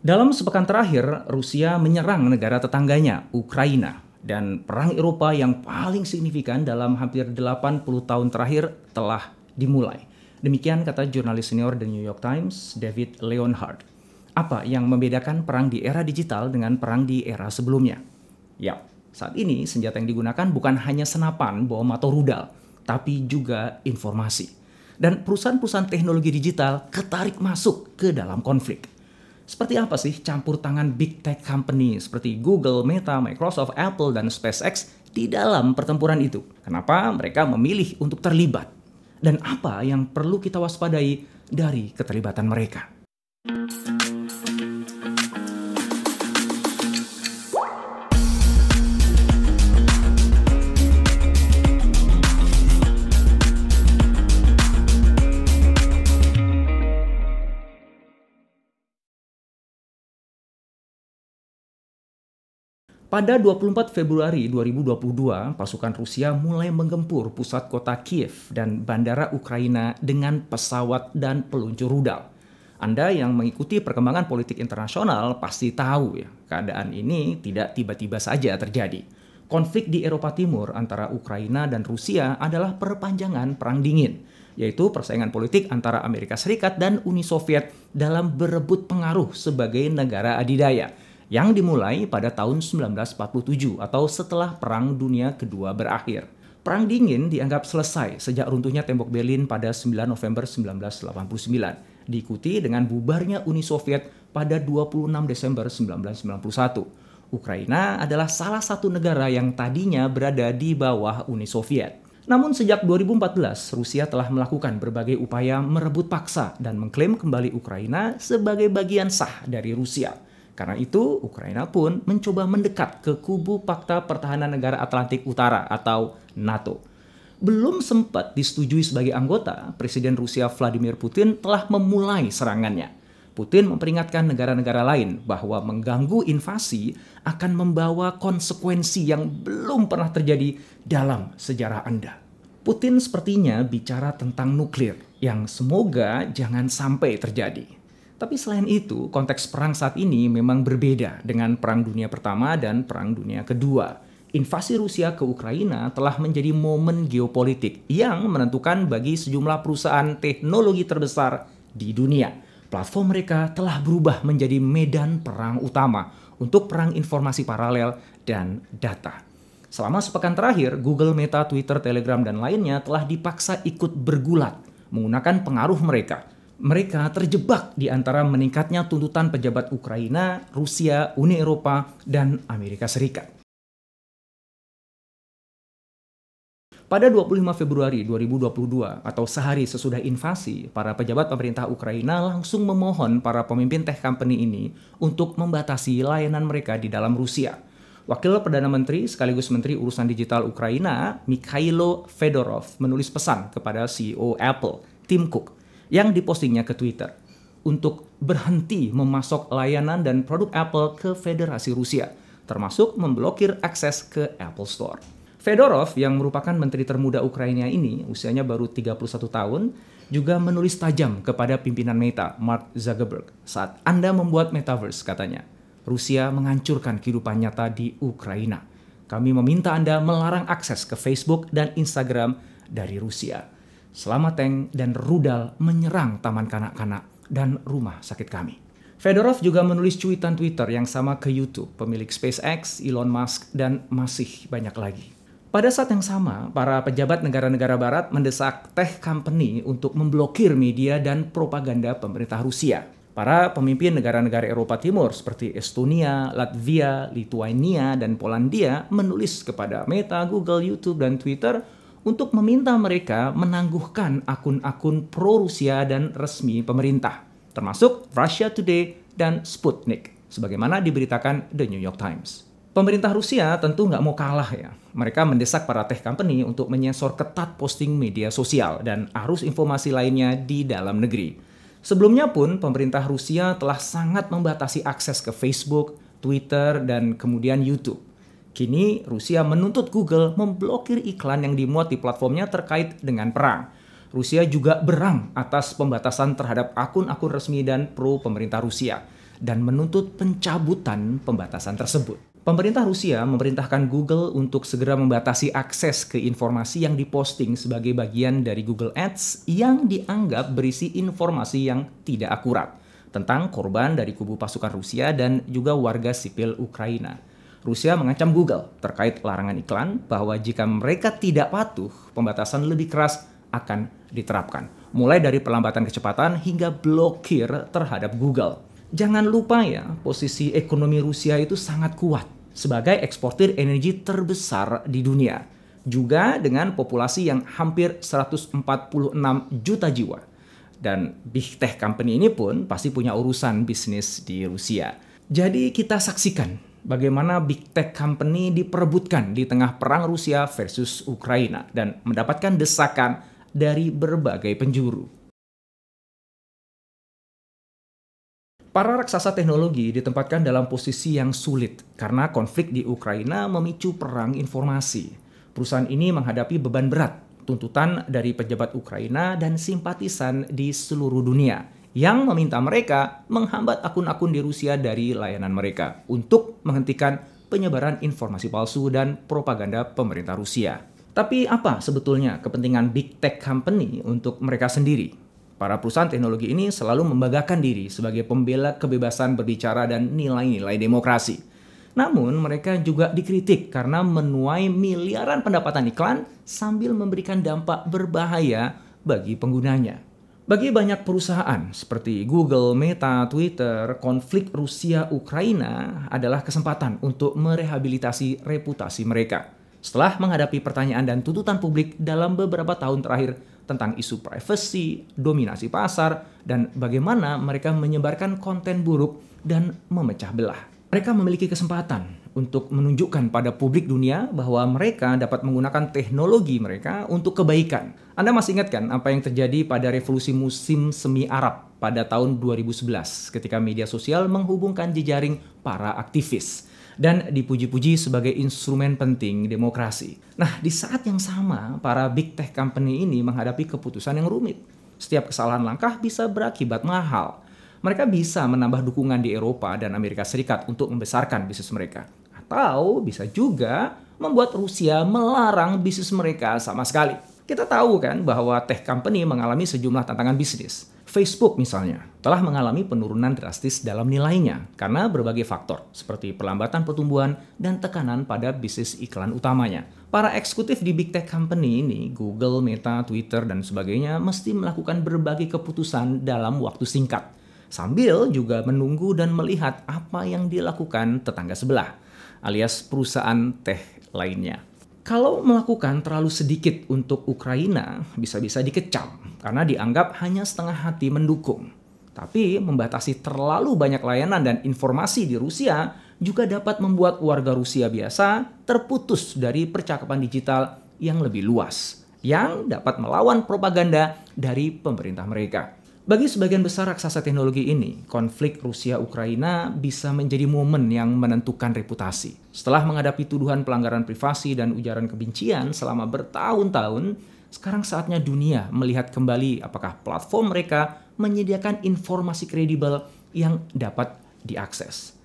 Dalam sepekan terakhir, Rusia menyerang negara tetangganya, Ukraina. Dan perang Eropa yang paling signifikan dalam hampir 80 tahun terakhir telah dimulai. Demikian kata jurnalis senior The New York Times, David Leonhardt. Apa yang membedakan perang di era digital dengan perang di era sebelumnya? Ya, saat ini senjata yang digunakan bukan hanya senapan, bom, atau rudal, tapi juga informasi. Dan perusahaan-perusahaan teknologi digital ketarik masuk ke dalam konflik. Seperti apa sih campur tangan big tech company seperti Google, Meta, Microsoft, Apple, dan SpaceX di dalam pertempuran itu? Kenapa mereka memilih untuk terlibat? Dan apa yang perlu kita waspadai dari keterlibatan mereka? Pada 24 Februari 2022, pasukan Rusia mulai menggempur pusat kota Kiev dan bandara Ukraina dengan pesawat dan peluncur rudal. Anda yang mengikuti perkembangan politik internasional pasti tahu ya, keadaan ini tidak tiba-tiba saja terjadi. Konflik di Eropa Timur antara Ukraina dan Rusia adalah perpanjangan Perang Dingin, yaitu persaingan politik antara Amerika Serikat dan Uni Soviet dalam berebut pengaruh sebagai negara adidaya, yang dimulai pada tahun 1947 atau setelah Perang Dunia Kedua berakhir. Perang Dingin dianggap selesai sejak runtuhnya tembok Berlin pada 9 November 1989, diikuti dengan bubarnya Uni Soviet pada 26 Desember 1991. Ukraina adalah salah satu negara yang tadinya berada di bawah Uni Soviet. Namun sejak 2014, Rusia telah melakukan berbagai upaya merebut paksa dan mengklaim kembali Ukraina sebagai bagian sah dari Rusia. Karena itu, Ukraina pun mencoba mendekat ke kubu Pakta Pertahanan Negara Atlantik Utara atau NATO. Belum sempat disetujui sebagai anggota, Presiden Rusia Vladimir Putin telah memulai serangannya. Putin memperingatkan negara-negara lain bahwa mengganggu invasi akan membawa konsekuensi yang belum pernah terjadi dalam sejarah Anda. Putin sepertinya bicara tentang nuklir yang semoga jangan sampai terjadi. Tapi selain itu, konteks perang saat ini memang berbeda dengan Perang Dunia Pertama dan Perang Dunia Kedua. Invasi Rusia ke Ukraina telah menjadi momen geopolitik yang menentukan bagi sejumlah perusahaan teknologi terbesar di dunia. Platform mereka telah berubah menjadi medan perang utama untuk perang informasi paralel dan data. Selama sepekan terakhir, Google, Meta, Twitter, Telegram, dan lainnya telah dipaksa ikut bergulat menggunakan pengaruh mereka. Mereka terjebak di antara meningkatnya tuntutan pejabat Ukraina, Rusia, Uni Eropa, dan Amerika Serikat. Pada 25 Februari 2022 atau sehari sesudah invasi, para pejabat pemerintah Ukraina langsung memohon para pemimpin tech company ini untuk membatasi layanan mereka di dalam Rusia. Wakil Perdana Menteri sekaligus Menteri Urusan Digital Ukraina, Mikhailo Fedorov, menulis pesan kepada CEO Apple, Tim Cook, yang dipostingnya ke Twitter untuk berhenti memasok layanan dan produk Apple ke Federasi Rusia, termasuk memblokir akses ke Apple Store. Fedorov yang merupakan menteri termuda Ukraina ini, usianya baru 31 tahun, juga menulis tajam kepada pimpinan Meta, Mark Zuckerberg, saat Anda membuat Metaverse, katanya. Rusia menghancurkan kehidupan nyata di Ukraina. Kami meminta Anda melarang akses ke Facebook dan Instagram dari Rusia. Selama tank dan rudal menyerang taman kanak-kanak dan rumah sakit kami. Fedorov juga menulis cuitan Twitter yang sama ke YouTube, pemilik SpaceX, Elon Musk, dan masih banyak lagi. Pada saat yang sama, para pejabat negara-negara barat mendesak tech company untuk memblokir media dan propaganda pemerintah Rusia. Para pemimpin negara-negara Eropa Timur seperti Estonia, Latvia, Lithuania, dan Polandia menulis kepada Meta, Google, YouTube, dan Twitter untuk meminta mereka menangguhkan akun-akun pro-Rusia dan resmi pemerintah, termasuk Russia Today dan Sputnik, sebagaimana diberitakan The New York Times. Pemerintah Rusia tentu nggak mau kalah ya. Mereka mendesak para tech company untuk menyensor ketat posting media sosial dan arus informasi lainnya di dalam negeri. Sebelumnya pun, pemerintah Rusia telah sangat membatasi akses ke Facebook, Twitter, dan kemudian YouTube. Kini, Rusia menuntut Google memblokir iklan yang dimuat di platformnya terkait dengan perang. Rusia juga berang atas pembatasan terhadap akun-akun resmi dan pro pemerintah Rusia. dan menuntut pencabutan pembatasan tersebut. Pemerintah Rusia memerintahkan Google untuk segera membatasi akses ke informasi yang diposting sebagai bagian dari Google Ads yang dianggap berisi informasi yang tidak akurat tentang korban dari kubu pasukan Rusia dan juga warga sipil Ukraina. Rusia mengancam Google terkait larangan iklan bahwa jika mereka tidak patuh, pembatasan lebih keras akan diterapkan. Mulai dari pelambatan kecepatan hingga blokir terhadap Google. Jangan lupa ya, posisi ekonomi Rusia itu sangat kuat sebagai eksportir energi terbesar di dunia. Juga dengan populasi yang hampir 146 juta jiwa. Dan Big Tech Company ini pun pasti punya urusan bisnis di Rusia. Jadi kita saksikan bagaimana Big Tech Company diperebutkan di tengah perang Rusia versus Ukraina dan mendapatkan desakan dari berbagai penjuru. Para raksasa teknologi ditempatkan dalam posisi yang sulit karena konflik di Ukraina memicu perang informasi. Perusahaan ini menghadapi beban berat, tuntutan dari pejabat Ukraina dan simpatisan di seluruh dunia yang meminta mereka menghambat akun-akun di Rusia dari layanan mereka untuk menghentikan penyebaran informasi palsu dan propaganda pemerintah Rusia. Tapi apa sebetulnya kepentingan Big Tech Company untuk mereka sendiri? Para perusahaan teknologi ini selalu membanggakan diri sebagai pembela kebebasan berbicara dan nilai-nilai demokrasi. Namun mereka juga dikritik karena menuai miliaran pendapatan iklan sambil memberikan dampak berbahaya bagi penggunanya. Bagi banyak perusahaan seperti Google, Meta, Twitter, konflik Rusia-Ukraina adalah kesempatan untuk merehabilitasi reputasi mereka. Setelah menghadapi pertanyaan dan tuntutan publik dalam beberapa tahun terakhir tentang isu privasi, dominasi pasar, dan bagaimana mereka menyebarkan konten buruk dan memecah belah. Mereka memiliki kesempatan untuk menunjukkan pada publik dunia bahwa mereka dapat menggunakan teknologi mereka untuk kebaikan. Anda masih ingat kan apa yang terjadi pada revolusi musim semi Arab pada tahun 2011 ketika media sosial menghubungkan jejaring para aktivis dan dipuji-puji sebagai instrumen penting demokrasi. Nah, di saat yang sama, para Big Tech Company ini menghadapi keputusan yang rumit. Setiap kesalahan langkah bisa berakibat mahal. Mereka bisa menambah dukungan di Eropa dan Amerika Serikat untuk membesarkan bisnis mereka. Atau bisa juga membuat Rusia melarang bisnis mereka sama sekali. Kita tahu kan bahwa tech company mengalami sejumlah tantangan bisnis. Facebook misalnya telah mengalami penurunan drastis dalam nilainya karena berbagai faktor seperti perlambatan pertumbuhan dan tekanan pada bisnis iklan utamanya. Para eksekutif di Big Tech Company ini, Google, Meta, Twitter, dan sebagainya mesti melakukan berbagai keputusan dalam waktu singkat. Sambil juga menunggu dan melihat apa yang dilakukan tetangga sebelah, alias perusahaan tech lainnya. Kalau melakukan terlalu sedikit untuk Ukraina, bisa-bisa dikecam karena dianggap hanya setengah hati mendukung. Tapi membatasi terlalu banyak layanan dan informasi di Rusia juga dapat membuat warga Rusia biasa terputus dari percakapan digital yang lebih luas, yang dapat melawan propaganda dari pemerintah mereka. Bagi sebagian besar raksasa teknologi ini, konflik Rusia-Ukraina bisa menjadi momen yang menentukan reputasi. Setelah menghadapi tuduhan pelanggaran privasi dan ujaran kebencian selama bertahun-tahun, sekarang saatnya dunia melihat kembali apakah platform mereka menyediakan informasi kredibel yang dapat diakses.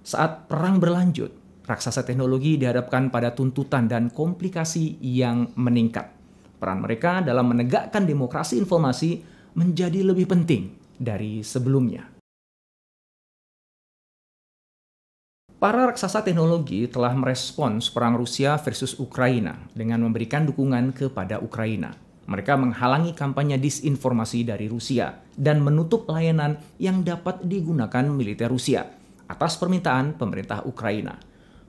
Saat perang berlanjut, raksasa teknologi dihadapkan pada tuntutan dan komplikasi yang meningkat. Peran mereka dalam menegakkan demokrasi informasi menjadi lebih penting dari sebelumnya. Para raksasa teknologi telah merespons perang Rusia versus Ukraina dengan memberikan dukungan kepada Ukraina. Mereka menghalangi kampanye disinformasi dari Rusia dan menutup layanan yang dapat digunakan militer Rusia atas permintaan pemerintah Ukraina.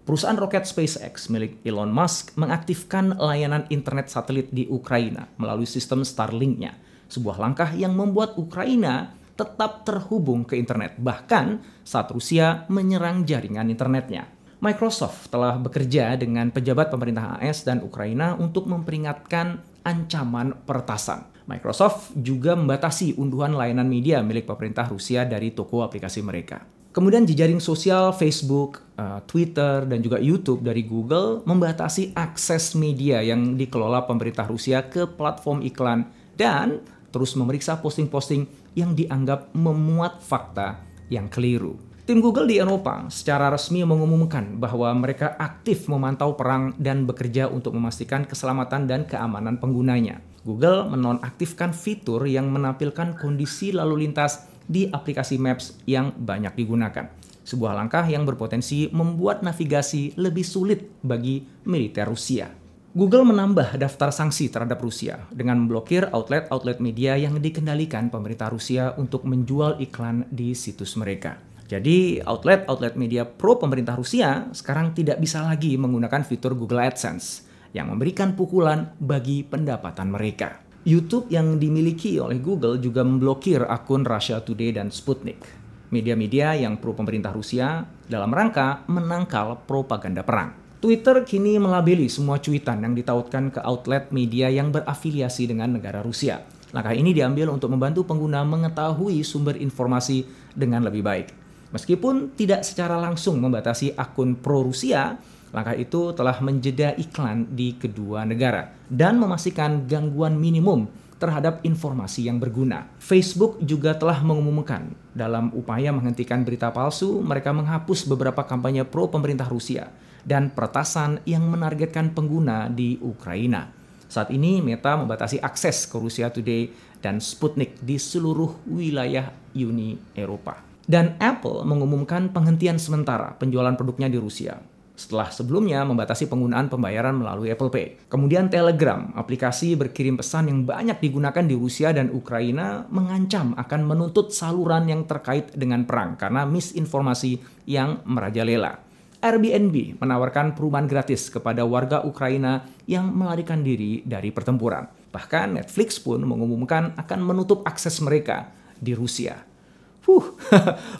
Perusahaan roket SpaceX milik Elon Musk mengaktifkan layanan internet satelit di Ukraina melalui sistem Starlink-nya. Sebuah langkah yang membuat Ukraina tetap terhubung ke internet, bahkan saat Rusia menyerang jaringan internetnya. Microsoft telah bekerja dengan pejabat pemerintah AS dan Ukraina untuk memperingatkan ancaman peretasan. Microsoft juga membatasi unduhan layanan media milik pemerintah Rusia dari toko aplikasi mereka. Kemudian jejaring sosial Facebook, Twitter, dan juga YouTube dari Google membatasi akses media yang dikelola pemerintah Rusia ke platform iklan dan terus memeriksa posting-posting yang dianggap memuat fakta yang keliru. Tim Google di Eropa secara resmi mengumumkan bahwa mereka aktif memantau perang dan bekerja untuk memastikan keselamatan dan keamanan penggunanya. Google menonaktifkan fitur yang menampilkan kondisi lalu lintas di aplikasi Maps yang banyak digunakan. Sebuah langkah yang berpotensi membuat navigasi lebih sulit bagi militer Rusia. Google menambah daftar sanksi terhadap Rusia dengan memblokir outlet-outlet media yang dikendalikan pemerintah Rusia untuk menjual iklan di situs mereka. Jadi, outlet-outlet media pro pemerintah Rusia sekarang tidak bisa lagi menggunakan fitur Google AdSense yang memberikan pukulan bagi pendapatan mereka. YouTube yang dimiliki oleh Google juga memblokir akun Russia Today dan Sputnik, media-media yang pro pemerintah Rusia dalam rangka menangkal propaganda perang. Twitter kini melabeli semua cuitan yang ditautkan ke outlet media yang berafiliasi dengan negara Rusia. Langkah ini diambil untuk membantu pengguna mengetahui sumber informasi dengan lebih baik. Meskipun tidak secara langsung membatasi akun pro-Rusia, langkah itu telah menjeda iklan di kedua negara dan memastikan gangguan minimum terhadap informasi yang berguna. Facebook juga telah mengumumkan dalam upaya menghentikan berita palsu, mereka menghapus beberapa kampanye pro pemerintah Rusia dan peretasan yang menargetkan pengguna di Ukraina. Saat ini Meta membatasi akses ke Russia Today dan Sputnik di seluruh wilayah Uni Eropa. Dan Apple mengumumkan penghentian sementara penjualan produknya di Rusia setelah sebelumnya membatasi penggunaan pembayaran melalui Apple Pay. Kemudian Telegram, aplikasi berkirim pesan yang banyak digunakan di Rusia dan Ukraina, mengancam akan menuntut saluran yang terkait dengan perang karena misinformasi yang merajalela. Airbnb menawarkan perumahan gratis kepada warga Ukraina yang melarikan diri dari pertempuran. Bahkan Netflix pun mengumumkan akan menutup akses mereka di Rusia.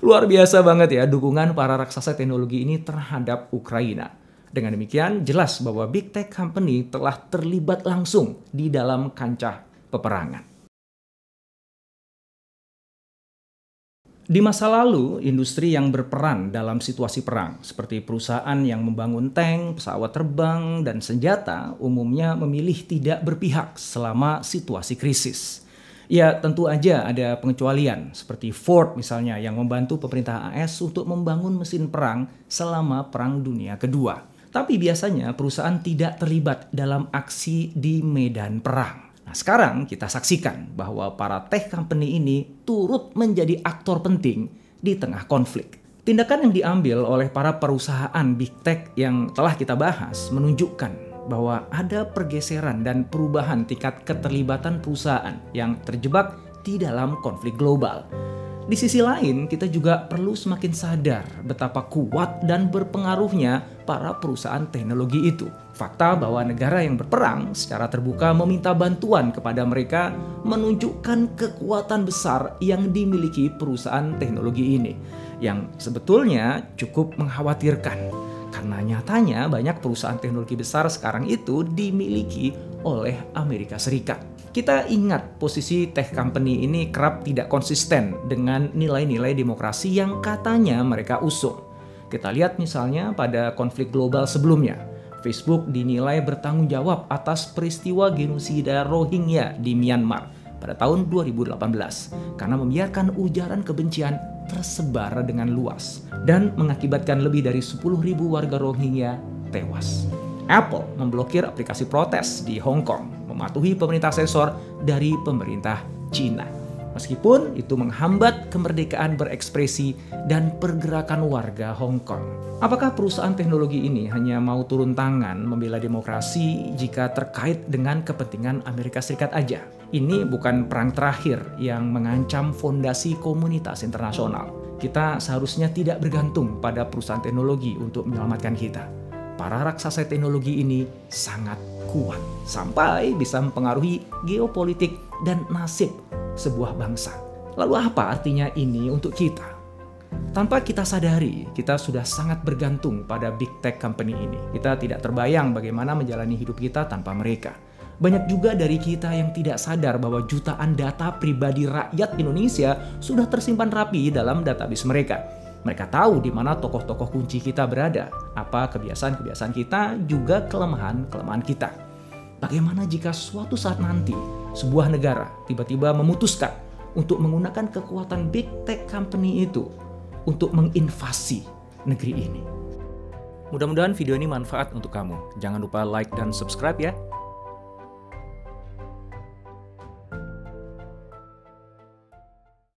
Luar biasa banget ya dukungan para raksasa teknologi ini terhadap Ukraina. Dengan demikian, jelas bahwa Big Tech Company telah terlibat langsung di dalam kancah peperangan. Di masa lalu, industri yang berperan dalam situasi perang, seperti perusahaan yang membangun tank, pesawat terbang, dan senjata, umumnya memilih tidak berpihak selama situasi krisis. Ya, tentu aja ada pengecualian, seperti Ford misalnya yang membantu pemerintah AS untuk membangun mesin perang selama Perang Dunia Kedua. Tapi biasanya perusahaan tidak terlibat dalam aksi di medan perang. Nah, sekarang kita saksikan bahwa para tech company ini turut menjadi aktor penting di tengah konflik. Tindakan yang diambil oleh para perusahaan big tech yang telah kita bahas menunjukkan bahwa ada pergeseran dan perubahan tingkat keterlibatan perusahaan yang terjebak di dalam konflik global. Di sisi lain, kita juga perlu semakin sadar betapa kuat dan berpengaruhnya para perusahaan teknologi itu. Fakta bahwa negara yang berperang secara terbuka meminta bantuan kepada mereka menunjukkan kekuatan besar yang dimiliki perusahaan teknologi ini, yang sebetulnya cukup mengkhawatirkan. Karena nyatanya banyak perusahaan teknologi besar sekarang itu dimiliki oleh Amerika Serikat. Kita ingat posisi tech company ini kerap tidak konsisten dengan nilai-nilai demokrasi yang katanya mereka usung. Kita lihat misalnya pada konflik global sebelumnya. Facebook dinilai bertanggung jawab atas peristiwa genosida Rohingya di Myanmar pada tahun 2018 karena membiarkan ujaran kebencian tersebar dengan luas dan mengakibatkan lebih dari 10.000 warga Rohingya tewas. Apple memblokir aplikasi protes di Hong Kong, mematuhi pemerintah sensor dari pemerintah Cina. Meskipun itu menghambat kemerdekaan berekspresi dan pergerakan warga Hong Kong. Apakah perusahaan teknologi ini hanya mau turun tangan membela demokrasi jika terkait dengan kepentingan Amerika Serikat aja? Ini bukan perang terakhir yang mengancam fondasi komunitas internasional. Kita seharusnya tidak bergantung pada perusahaan teknologi untuk menyelamatkan kita. Para raksasa teknologi ini sangat kuat sampai bisa mempengaruhi geopolitik dan nasib sebuah bangsa. Lalu apa artinya ini untuk kita? Tanpa kita sadari, kita sudah sangat bergantung pada big tech company ini. Kita tidak terbayang bagaimana menjalani hidup kita tanpa mereka. Banyak juga dari kita yang tidak sadar bahwa jutaan data pribadi rakyat Indonesia sudah tersimpan rapi dalam database mereka. Mereka tahu di mana tokoh-tokoh kunci kita berada, apa kebiasaan-kebiasaan kita, juga kelemahan-kelemahan kita. Bagaimana jika suatu saat nanti sebuah negara tiba-tiba memutuskan untuk menggunakan kekuatan big tech company itu untuk menginvasi negeri ini. Mudah-mudahan video ini manfaat untuk kamu. Jangan lupa like dan subscribe ya.